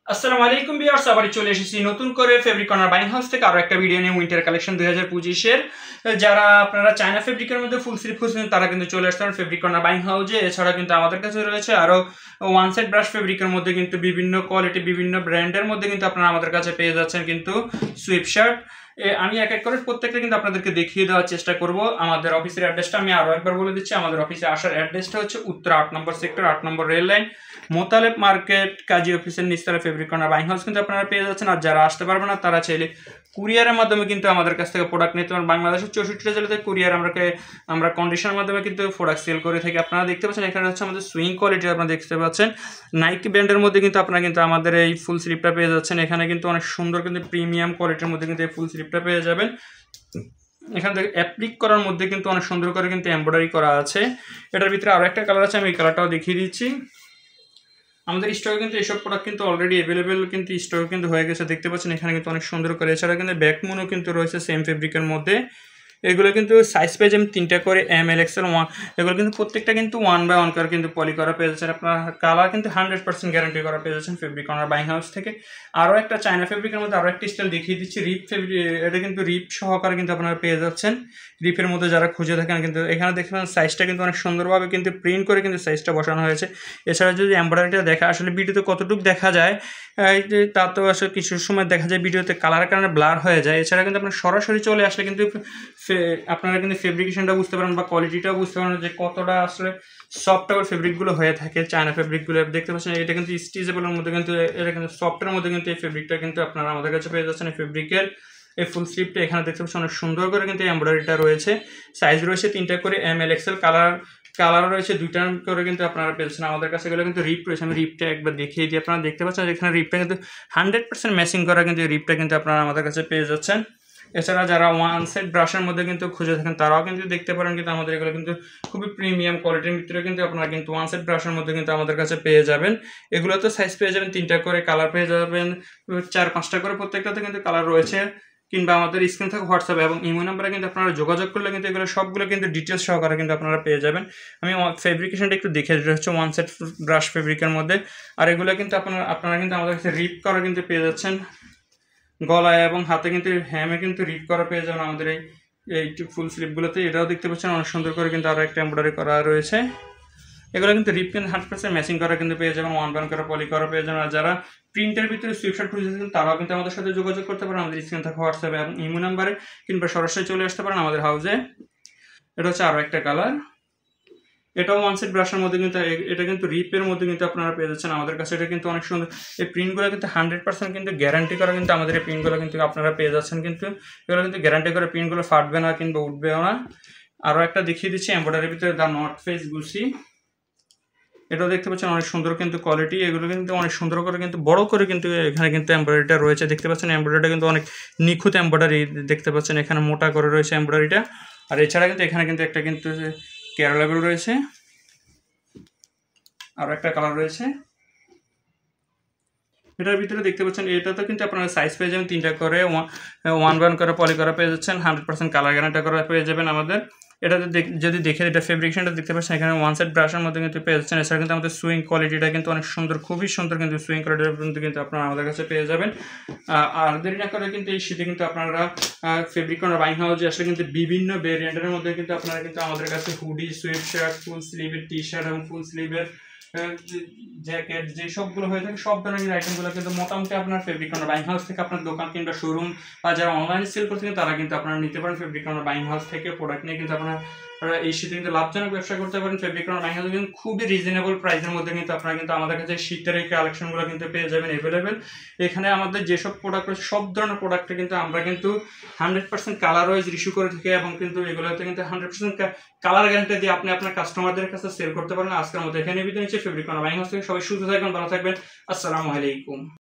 আসসালামু আলাইকুম ভিউয়ার্স, আবার চলে এসেছি নতুন করে ফেব্রিক কর্নার বাইং হাউস থেকে আরো একটা ভিডিও নিয়ে উইন্টার কালেকশন 2025 এর। যারা আপনারা চায়না ফেব্রিকের মধ্যে ফুল স্লিভ খুঁজছেন তারা কিন্তু চলে আসতে পারেন ফেব্রিক কর্নার বাইং হাউসে। এছাড়া কিন্তু আমাদের কাছে রয়েছে আরো ওয়ান সাইড ব্রাশ ফেব্রিকের মধ্যে কিন্তু বিভিন্ন কোয়ালিটি বিভিন্ন ব্র্যান্ডের মধ্যে কিন্তু আপনারা আমাদের কাছে পেয়ে যাচ্ছেন কিন্তু সুইপ শার্ট। আমি এক এক করে প্রত্যেকটা কিন্তু আপনাদেরকে দেখিয়ে দেওয়ার চেষ্টা করব। আমাদের অফিসের অ্যাড্রেসটা আমি আরো একবার বলে দিচ্ছি। আমাদের অফিসে আসার অ্যাড্রেসটা হচ্ছে উত্তর 8 নম্বর সেক্টর 8 নম্বর রেল লাইন মোতালেব মার্কেট কাজী অফিসের নিচতলা ফেব্রিক কর্নার বাইং হাউস কিন্তু আপনারা পেয়ে যাচ্ছেন। আর যারা আসতে পারবেন না তারা চাইলে কুরিয়ারের মাধ্যমে কিন্তু আমাদের কাছ থেকে প্রোডাক্ট নিতে পারেন। বাংলাদেশের 64টা জেলাতে কুরিয়ার আমরা কন্ডিশনের মাধ্যমে কিন্তু প্রোডাক্ট সেল করে থাকি। আপনারা দেখতে পাচ্ছেন এখানে হচ্ছে আমাদের সুইং কোয়ালিটি আপনারা দেখতে পাচ্ছেন নাইকি ব্র্যান্ডের মধ্যে কিন্তু আপনারা কিন্তু আমাদের এই ফুল স্লিপটা পেয়ে যাচ্ছেন। এখানে কিন্তু অনেক সুন্দর কিন্তু প্রিমিয়াম কোয়ালিটির মধ্যে কিন্তু এই ফুল স্লিপটা পেয়ে যাবেন। এখান থেকে অ্যাপ্লিক করার মধ্যে কিন্তু অনেক সুন্দর করে কিন্তু এমব্রয়ডারি করা আছে। এটার ভিতরে আরো একটা কালার আছে, আমি এই কালারটাও দেখিয়ে দিচ্ছি। আমাদের স্টকে কিন্তু এইসব প্রোডাক্ট কিন্তু অলরেডি অ্যাভেলেবেল কিন্তু স্টকে কিন্তু হয়ে গেছে, দেখতে পাচ্ছেন এখানে কিন্তু অনেক সুন্দর করে। এছাড়া কিন্তু ব্যাকমুনও কিন্তু রয়েছে সেম ফেব্রিকের মধ্যে। এগুলো কিন্তু সাইজ পেয়ে যাবেন 3টা করে ML XL 1। এগুলো কিন্তু প্রত্যেকটা কিন্তু 1/1 করে কিন্তু পলি করা পেয়ে যাচ্ছেন। আপনার কালার কিন্তু 100% গ্যারান্টি করা পেয়ে যাচ্ছেন ফেব্রিক কর্নার বাইং হাউস থেকে। আরও একটা চায়না ফেব্রিকের মধ্যে আরও একটা স্টাইল দেখিয়ে দিচ্ছি, রিপ ফেব্রিক। এটা কিন্তু রিপ সহকারে কিন্তু আপনারা পেয়ে যাচ্ছেন। রিপের মধ্যে যারা খুঁজে থাকেন কিন্তু এখানে দেখবেন সাইজটা কিন্তু অনেক সুন্দরভাবে কিন্তু প্রিন্ট করে কিন্তু সাইজটা বসানো হয়েছে। এছাড়া যদি এমব্রয়ডারিটা দেখা আসলে ভিডিওতে কতটুকু দেখা যায় তা তো আসলে কিছু সময় দেখা যায় ভিডিওতে কালারের কারণে ব্লার হয়ে যায়। এছাড়া কিন্তু আপনার সরাসরি চলে আসলে কিন্তু আপনারা কিন্তু ফেব্রিকেশনটা বুঝতে পারেন বা কোয়ালিটিটাও বুঝতে পারেন যে কতটা আসলে সফট ফেব্রিকগুলো হয়ে থাকে। চায়না ফেব্রিকগুলো দেখতে পাচ্ছেন এটা কিন্তু স্টিচেবলের মধ্যে কিন্তু এটা কিন্তু সফটের মধ্যে কিন্তু এই ফেব্রিকটা কিন্তু আপনারা আমাদের কাছে পেয়ে যাচ্ছেন। এই ফেব্রিকের এই ফুল স্লিপটা এখানে দেখতে পাচ্ছেন অনেক সুন্দর করে কিন্তু এমব্রয়ডারিটা রয়েছে। সাইজ রয়েছে 3টা করে ML XL, কালার রয়েছে 2টা করে কিন্তু আপনারা পেয়েছেন আমাদের কাছে। এগুলো কিন্তু রিপ রয়েছে, আমি রিপটা একবার দেখিয়ে দিই। আপনারা দেখতে পাচ্ছেন এখানে রিপটা কিন্তু 100% ম্যাচিং করা কিন্তু রিপটা কিন্তু আপনারা আমাদের কাছে পেয়ে যাচ্ছেন। এছাড়া যারা ওয়ান সাইড ব্রাশের মধ্যে কিন্তু খুঁজে থাকেন তারাও কিন্তু দেখতে পারেন কিন্তু আমাদের এগুলো কিন্তু খুবই প্রিমিয়াম কোয়ালিটির ভিতরে কিন্তু আপনারা কিন্তু ওয়ান সাইড ব্রাশের মধ্যে কিন্তু আমাদের কাছে পেয়ে যাবেন। এগুলো তো সাইজ পেয়ে যাবেন 3টা করে, কালার পেয়ে যাবেন 4-5টা করে, প্রত্যেকটাতে কিন্তু কালার রয়েছে। কিংবা আমাদের স্ক্রিন থেকে হোয়াটসঅ্যাপ এবং ইমো নাম্বারে কিন্তু আপনারা যোগাযোগ করলে কিন্তু এগুলো সবগুলো কিন্তু ডিটেলস সহকারে কিন্তু আপনারা পেয়ে যাবেন। আমি ফেব্রিকেশনটা একটু দেখে দিতে হচ্ছে ওয়ান সেট ব্রাশ ফেব্রিকের মধ্যে। আর এগুলো কিন্তু আপনারা কিন্তু আমাদের কাছে রিপ করা কিন্তু পেয়ে যাচ্ছেন গলায় এবং হাতে কিন্তু হ্যামে কিন্তু রিপ করা পেয়ে যাবেন আমাদের এই ফুল স্লিপগুলোতে। এটাও দেখতে পাচ্ছেন অনেক সুন্দর করে কিন্তু আরও একটা এমব্রয়ডারি করা রয়েছে। এগুলো কিন্তু রিপ কিন্তু 100% ম্যাচিং করা কিন্তু পেয়ে যাবেন, 1/1 করে পলি করা পেয়ে যাবেন। আর যারা প্রিন্টের ভিতরে সুইপশার্ট খুঁজেছেন তারাও কিন্তু আমাদের সাথে যোগাযোগ করতে পারেন আমাদের স্ক্রিন থাকা হোয়াটসঅ্যাপে এবং ইমো নাম্বারে, কিংবা সরাসরি চলে আসতে পারেন আমাদের হাউসে। এটা হচ্ছে আরও একটা কালার, এটাও ওয়ান সেট ব্রাশের মধ্যে কিন্তু এটা কিন্তু রিপের মধ্যে কিন্তু আপনারা পেয়ে যাচ্ছেন আমাদের কাছে। এটা কিন্তু অনেক সুন্দর, এই প্রিন্টগুলো কিন্তু 100% কিন্তু গ্যারান্টি করা কিন্তু আমাদের এই প্রিন্টগুলো কিন্তু আপনারা পেয়ে যাচ্ছেন। কিন্তু এগুলো কিন্তু গ্যারান্টি করে প্রিন্টগুলো ফাটবে না কিংবা উঠবেও না। আরও একটা দেখিয়ে দিচ্ছি এমব্রয়ডারির ভিতরে দ্য নর্থ ফেস গুছি। এটাও দেখতে পাচ্ছেন অনেক সুন্দর কিন্তু কোয়ালিটি। এগুলো কিন্তু অনেক সুন্দর করে কিন্তু বড় করে কিন্তু এখানে কিন্তু এমব্রয়ডারিটা রয়েছে, দেখতে পাচ্ছেন এমব্রয়ডারিটা কিন্তু অনেক নিখুঁত এমব্রয়ডারি দেখতে পাচ্ছেন, এখানে মোটা করে রয়েছে এমব্রয়ডারিটা। আর এছাড়া কিন্তু এখানে কিন্তু একটা কিন্তু কেরালা ব্লু রয়েছে, আর একটা কালার রয়েছে। এটার ভিতরে দেখতে পাচ্ছেন এটাতে কিন্তু আপনারা সাইজ পেয়ে যাবেন 3টা করে 1/1 করে পলি করা পেয়ে যাচ্ছেন, 100% কালার গ্যারান্টি করা পেয়ে যাবেন আমাদের। এটাতে যদি দেখে এটা ফেব্রিকেশনটা দেখতে পাচ্ছেন এখানে ওয়ান সাইড ব্রাশের মধ্যে কিন্তু পেয়ে যাচ্ছেন। এছাড়া কিন্তু আমাদের সুইং কোয়ালিটিটা কিন্তু অনেক সুন্দর, খুবই সুন্দর কিন্তু সুইং কোয়ালিটির কিন্তু আপনারা আমাদের কাছে পেয়ে যাবেন। আর দেরি না করে কিন্তু এই শীতে কিন্তু আপনারা ফেব্রিক কর্নার বাইং হাউসে আসলে কিন্তু বিভিন্ন ভেরিয়েন্টের মধ্যে কিন্তু আপনারা কিন্তু আমাদের কাছে হুডি, সুইট শার্ট, ফুল স্লিভের টি শার্ট এবং ফুল স্লিভের জ্যাকেট যে সবগুলো হয়ে থাকে সব ধরনের আইটেমগুলো কিন্তু মোটামুটি আপনার ফেব্রিক কর্নার বাইং হাউস থেকে আপনার দোকান কিংবা শোরুম বা যারা অনলাইনে সেল করছেন তারা কিন্তু আপনারা নিতে পারেন ফেব্রিক কর্নার বাইং হাউস থেকে। প্রোডাক্ট নিয়ে কিন্তু আপনারা এই শীতে কিন্তু লাভজনক ব্যবসা করতে পারেন। ফেব্রিক কর্নার বাইং হাউস কিন্তু খুবই রিজনেবল প্রাইসের মধ্যে কিন্তু আপনারা কিন্তু আমাদের কাছে শীতের এই কালেকশনগুলো কিন্তু পেয়ে যাবেন অ্যাভেলেবেল। এখানে আমাদের যেসব প্রোডাক্ট রয়েছে সব ধরনের প্রোডাক্টে কিন্তু আমরা কিন্তু 100% কালার ওয়াইজ রিস্যু করে থাকি এবং কিন্তু এগুলোতে কিন্তু 100% কালার গ্যারান্টি দিয়ে আপনি আপনার কাস্টমারদের কাছে সেল করতে পারেন। আজকের মতো এখানে বিদায় নিচ্ছি ফেব্রিক কর্নার বাইং হাউস থেকে। সবাই সুস্থ থাকবেন, ভালো থাকবেন। আসসালামু আলাইকুম।